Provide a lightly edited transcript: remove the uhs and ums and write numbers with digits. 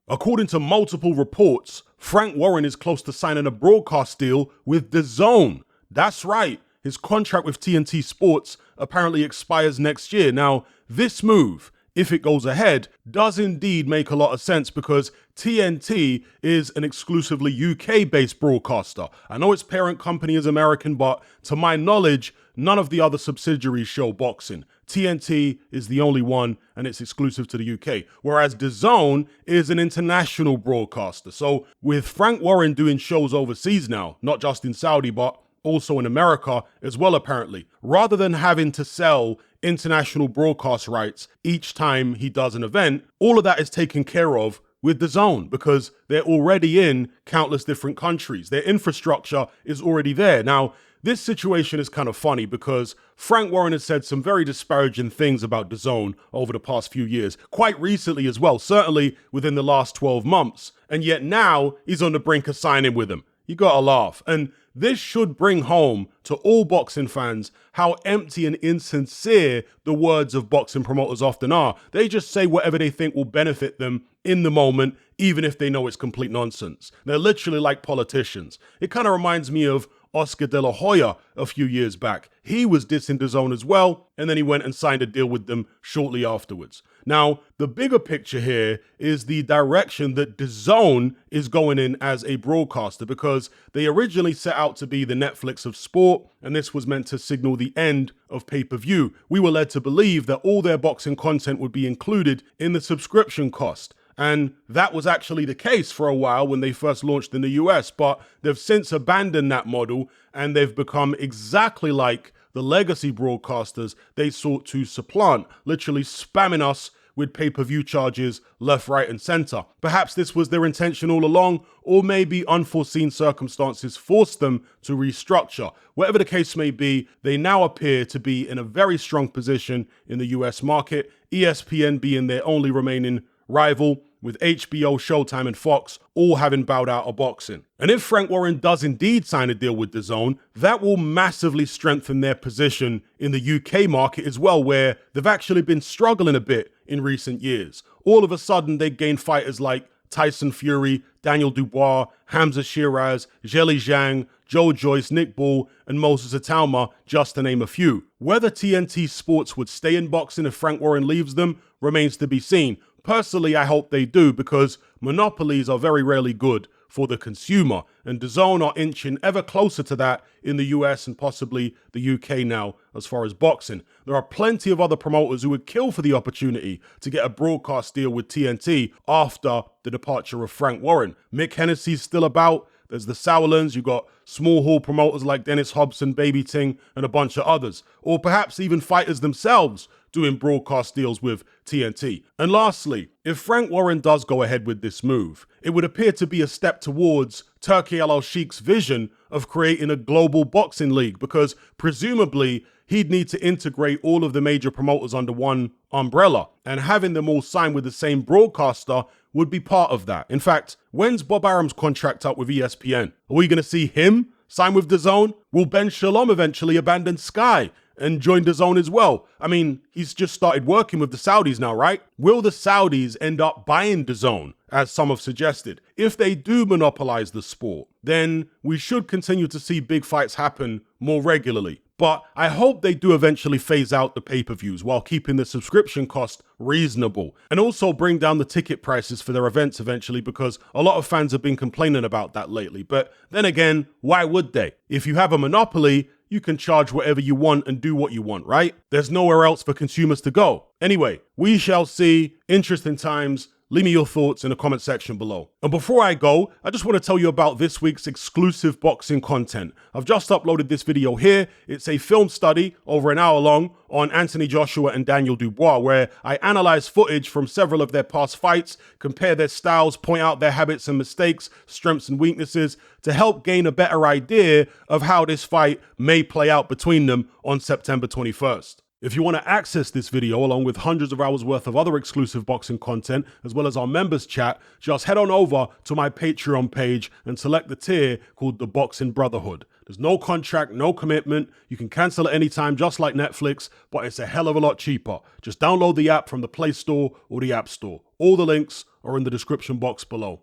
According to multiple reports, Frank Warren is close to signing a broadcast deal with Dazn. That's right, his contract with TNT Sports apparently expires next year. Now, this move, if it goes ahead, does indeed make a lot of sense because TNT is an exclusively UK-based broadcaster. I know its parent company is American, but to my knowledge, none of the other subsidiaries show boxing. TNT is the only one, and it's exclusive to the UK. Whereas Dazn is an international broadcaster. So with Frank Warren doing shows overseas now, not just in Saudi, but also in America as well, apparently, rather than having to sell international broadcast rights each time he does an event, all of that is taken care of with Dazn because they're already in countless different countries. Their infrastructure is already there. Now, this situation is kind of funny because Frank Warren has said some very disparaging things about Dazn over the past few years, quite recently as well, certainly within the last 12 months. And yet now he's on the brink of signing with them. You gotta laugh. And this should bring home to all boxing fans how empty and insincere the words of boxing promoters often are. They just say whatever they think will benefit them in the moment, even if they know it's complete nonsense. They're literally like politicians. It kind of reminds me of Oscar De La Hoya a few years back. He was dissing Dazn as well, and then he went and signed a deal with them shortly afterwards. Now, the bigger picture here is the direction that Dazn is going in as a broadcaster because they originally set out to be the Netflix of sport, and this was meant to signal the end of pay-per-view. We were led to believe that all their boxing content would be included in the subscription cost. And that was actually the case for a while when they first launched in the US, but they've since abandoned that model and they've become exactly like the legacy broadcasters they sought to supplant, literally spamming us with pay-per-view charges left, right, and center. Perhaps this was their intention all along, or maybe unforeseen circumstances forced them to restructure. Whatever the case may be, they now appear to be in a very strong position in the US market, ESPN being their only remaining rival, with HBO, Showtime, and Fox all having bowed out of boxing. And if Frank Warren does indeed sign a deal with Dazn, that will massively strengthen their position in the UK market as well, where they've actually been struggling a bit in recent years. All of a sudden, they gain fighters like Tyson Fury, Daniel Dubois, Hamza Shiraz, Zheli Zhang, Joe Joyce, Nick Ball, and Moses Atalma, just to name a few. Whether TNT Sports would stay in boxing if Frank Warren leaves them remains to be seen. Personally, I hope they do because monopolies are very rarely good for the consumer, and Dazn are inching ever closer to that in the US and possibly the UK now as far as boxing. There are plenty of other promoters who would kill for the opportunity to get a broadcast deal with TNT after the departure of Frank Warren. Mick Hennessy's still about. There's the Sauerlands, you've got small hall promoters like Dennis Hobson, Baby Ting, and a bunch of others. Or perhaps even fighters themselves doing broadcast deals with TNT. And lastly, if Frank Warren does go ahead with this move, it would appear to be a step towards Turki Al-Sheikh's vision of creating a global boxing league, because presumably he'd need to integrate all of the major promoters under one umbrella, and having them all sign with the same broadcaster would be part of that. In fact, when's Bob Arum's contract up with ESPN? Are we going to see him sign with Dazn? Will Ben Shalom eventually abandon Sky and join Dazn as well? I mean, he's just started working with the Saudis now, right? Will the Saudis end up buying Dazn, as some have suggested? If they do monopolize the sport, then we should continue to see big fights happen more regularly. But I hope they do eventually phase out the pay-per-views while keeping the subscription cost reasonable, and also bring down the ticket prices for their events eventually, because a lot of fans have been complaining about that lately. But then again, why would they? If you have a monopoly, you can charge whatever you want and do what you want, right? There's nowhere else for consumers to go. Anyway, we shall see. Interesting times. Leave me your thoughts in the comment section below. And before I go, I just want to tell you about this week's exclusive boxing content. I've just uploaded this video here. It's a film study over an hour long on Anthony Joshua and Daniel Dubois, where I analyze footage from several of their past fights, compare their styles, point out their habits and mistakes, strengths and weaknesses, to help gain a better idea of how this fight may play out between them on September 21st. If you want to access this video along with hundreds of hours worth of other exclusive boxing content, as well as our members chat, just head on over to my Patreon page and select the tier called the Boxing Brotherhood. There's no contract, no commitment. You can cancel at any time, just like Netflix, but it's a hell of a lot cheaper. Just download the app from the Play Store or the App Store. All the links or in the description box below.